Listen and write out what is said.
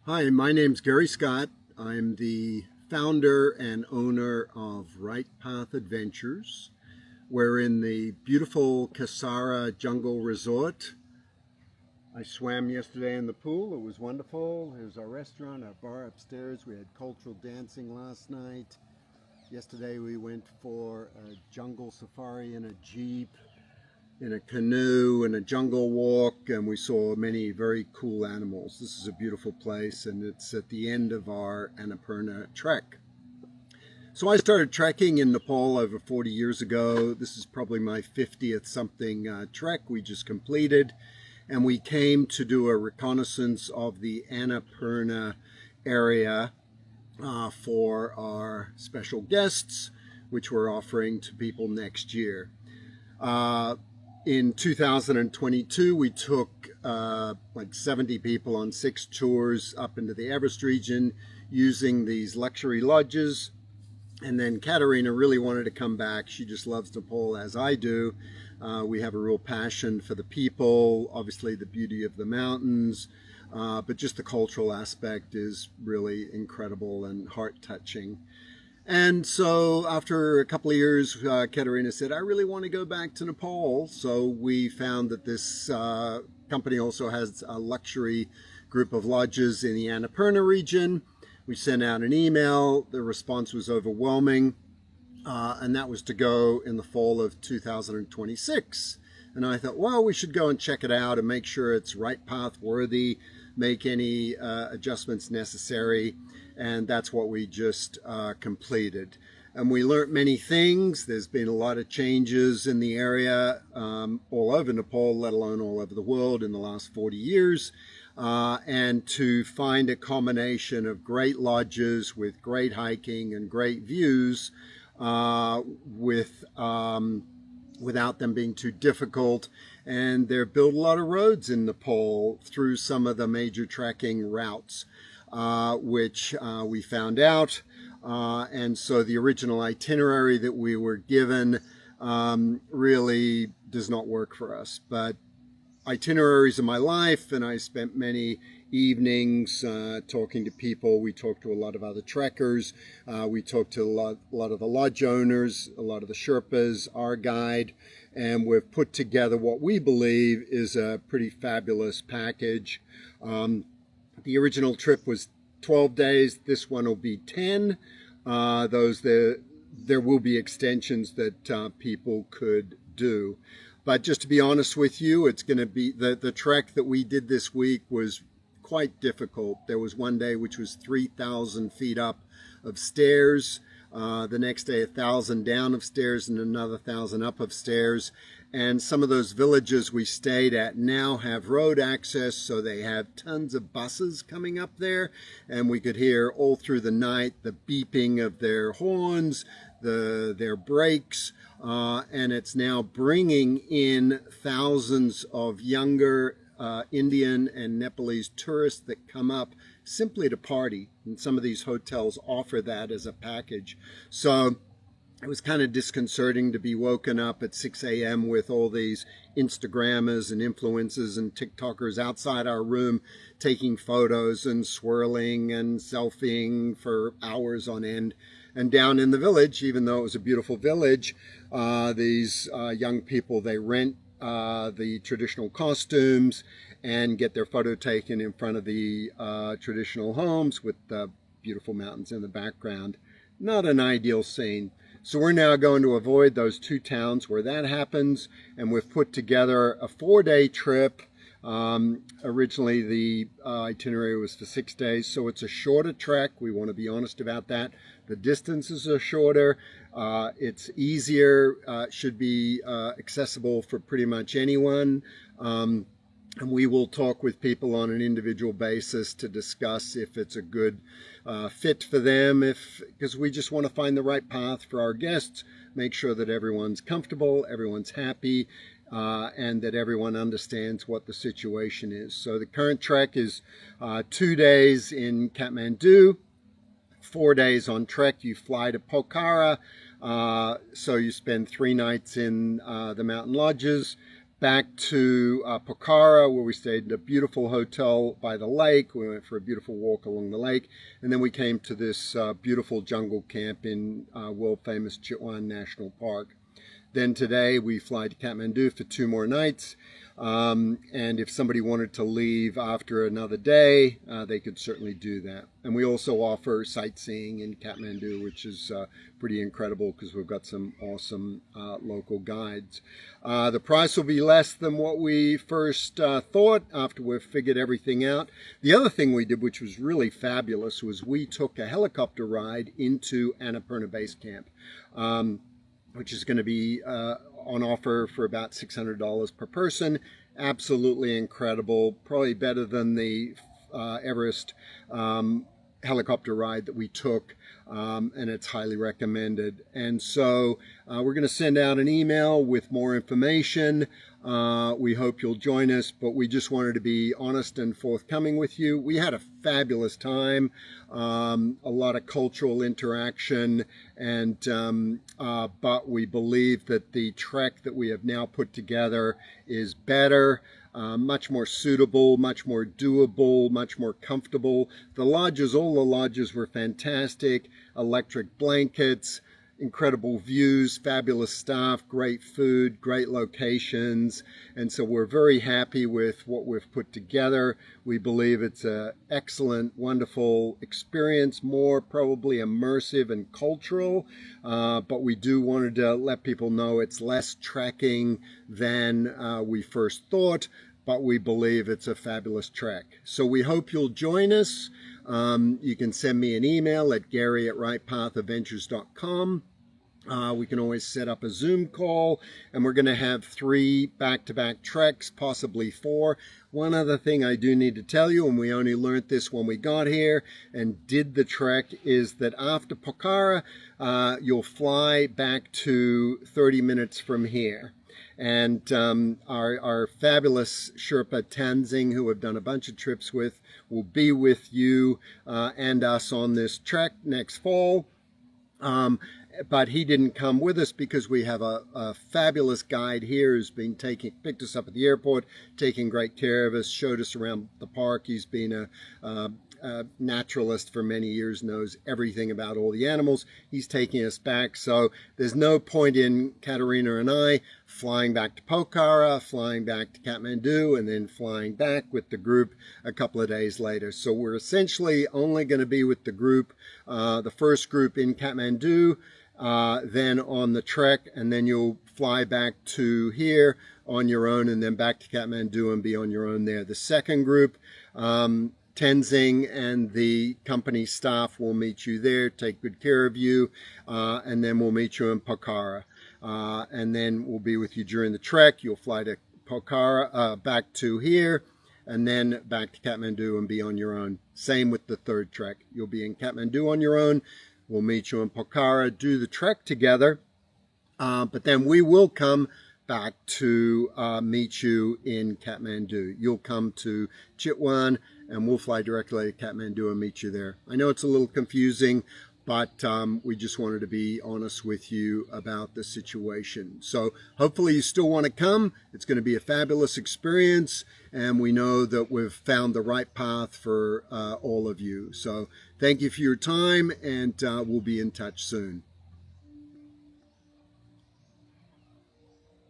Hi, my name's Gary Scott. I'm the founder and owner of Right Path Adventures. We're in the beautiful Kasara Jungle Resort. I swam yesterday in the pool. It was wonderful. There's our restaurant, our bar upstairs. We had cultural dancing last night. Yesterday we went for a jungle safari in a jeep, in a canoe, and a jungle walk, and we saw many very cool animals. This is a beautiful place, and it's at the end of our Annapurna trek. So I started trekking in Nepal over 40 years ago. This is probably my 50th something trek we just completed, and we came to do a reconnaissance of the Annapurna area for our special guests, which we're offering to people next year. In 2022, we took like 70 people on 6 tours up into the Everest region using these luxury lodges. And then Katerina really wanted to come back. She just loves Nepal as I do. We have a real passion for the people, obviously the beauty of the mountains, but just the cultural aspect is really incredible and heart-touching. And so after a couple of years, Katerina said, I really want to go back to Nepal. So we found that this company also has a luxury group of lodges in the Annapurna region. We sent out an email. The response was overwhelming. And that was to go in the fall of 2026. And I thought, well, we should go and check it out and make sure it's right path worthy, make any adjustments necessary. And that's what we just completed. And we learned many things. There's been a lot of changes in the area all over Nepal, let alone all over the world in the last 40 years. And to find a combination of great lodges with great hiking and great views without them being too difficult. And they've built a lot of roads in Nepal through some of the major trekking routes, which we found out. And so the original itinerary that we were given really does not work for us. But itineraries of my life, and I spent many evenings talking to people. We talked to a lot of other trekkers. We talked to a lot of the lodge owners, a lot of the Sherpas, our guide, and we've put together what we believe is a pretty fabulous package. The original trip was 12 days. This one will be 10. There will be extensions that people could do. But just to be honest with you, it's going to be the trek that we did this week was quite difficult. There was one day which was 3,000 feet up of stairs. The next day 1,000 down of stairs and another 1,000 up of stairs. And some of those villages we stayed at now have road access, so they have tons of buses coming up there. And we could hear all through the night the beeping of their horns, their brakes, and it's now bringing in thousands of younger Indian and Nepalese tourists that come up simply to party. And some of these hotels offer that as a package. So it was kind of disconcerting to be woken up at 6 a.m. with all these Instagrammers and influencers and TikTokers outside our room taking photos and swirling and selfieing for hours on end. And down in the village, even though it was a beautiful village, these young people, they rent the traditional costumes and get their photo taken in front of the traditional homes with the beautiful mountains in the background. Not an ideal scene. So we're now going to avoid those 2 towns where that happens, and we've put together a 4-day trip. Originally the itinerary was for 6 days, so it's a shorter trek. We want to be honest about that. The distances are shorter. It's easier, should be accessible for pretty much anyone. And we will talk with people on an individual basis to discuss if it's a good fit for them, because we just want to find the right path for our guests, make sure that everyone's comfortable, everyone's happy, and that everyone understands what the situation is. So the current trek is 2 days in Kathmandu, 4 days on trek. You fly to Pokhara, so you spend 3 nights in the mountain lodges. back to Pokhara, where we stayed in a beautiful hotel by the lake. We went for a beautiful walk along the lake, and then we came to this beautiful jungle camp in world-famous Chitwan National Park. Then today we fly to Kathmandu for 2 more nights. And if somebody wanted to leave after another day, they could certainly do that. And we also offer sightseeing in Kathmandu, which is pretty incredible because we've got some awesome local guides. The price will be less than what we first thought after we've figured everything out. The other thing we did, which was really fabulous, was we took a helicopter ride into Annapurna Base Camp, which is going to be on offer for about $600 per person. Absolutely incredible, probably better than the Everest helicopter ride that we took, and it's highly recommended. And so we're going to send out an email with more information. We hope you'll join us, but we just wanted to be honest and forthcoming with you. We had a fabulous time, a lot of cultural interaction, and but we believe that the trek that we have now put together is better, much more suitable, much more doable, much more comfortable. The lodges, all the lodges were fantastic, electric blankets, incredible views, fabulous staff, great food, great locations, and so we're very happy with what we've put together. We believe it's an excellent, wonderful experience, more probably immersive and cultural, but we do wanted to let people know it's less trekking than we first thought, but we believe it's a fabulous trek. So we hope you'll join us. You can send me an email at gary@rightpathadventures.com. We can always set up a Zoom call, and we're going to have 3 back-to-back treks, possibly 4. One other thing I do need to tell you, and we only learned this when we got here and did the trek, is that after Pokhara, you'll fly back to 30 minutes from here. And our fabulous Sherpa Tanzing, who have done a bunch of trips with, will be with you and us on this trek next fall. But he didn't come with us because we have a fabulous guide here who's been picked us up at the airport, taking great care of us, showed us around the park. He's been a naturalist for many years, knows everything about all the animals. He's taking us back, so there's no point in Katerina and I flying back to Pokhara, flying back to Kathmandu, and then flying back with the group a couple of days later. So we're essentially only going to be with the group, the first group in Kathmandu, then on the trek, and then you'll fly back to here on your own, and then back to Kathmandu and be on your own there. The second group, Tenzing and the company staff will meet you there, take good care of you, and then we'll meet you in Pokhara. And then we'll be with you during the trek. You'll fly to Pokhara, back to here, and then back to Kathmandu and be on your own. Same with the third trek. You'll be in Kathmandu on your own. We'll meet you in Pokhara, do the trek together, but then we will come back to meet you in Kathmandu. You'll come to Chitwan, and we'll fly directly to Kathmandu and meet you there. I know it's a little confusing, but we just wanted to be honest with you about the situation. So hopefully you still want to come. It's going to be a fabulous experience, and we know that we've found the right path for all of you. So thank you for your time, and we'll be in touch soon.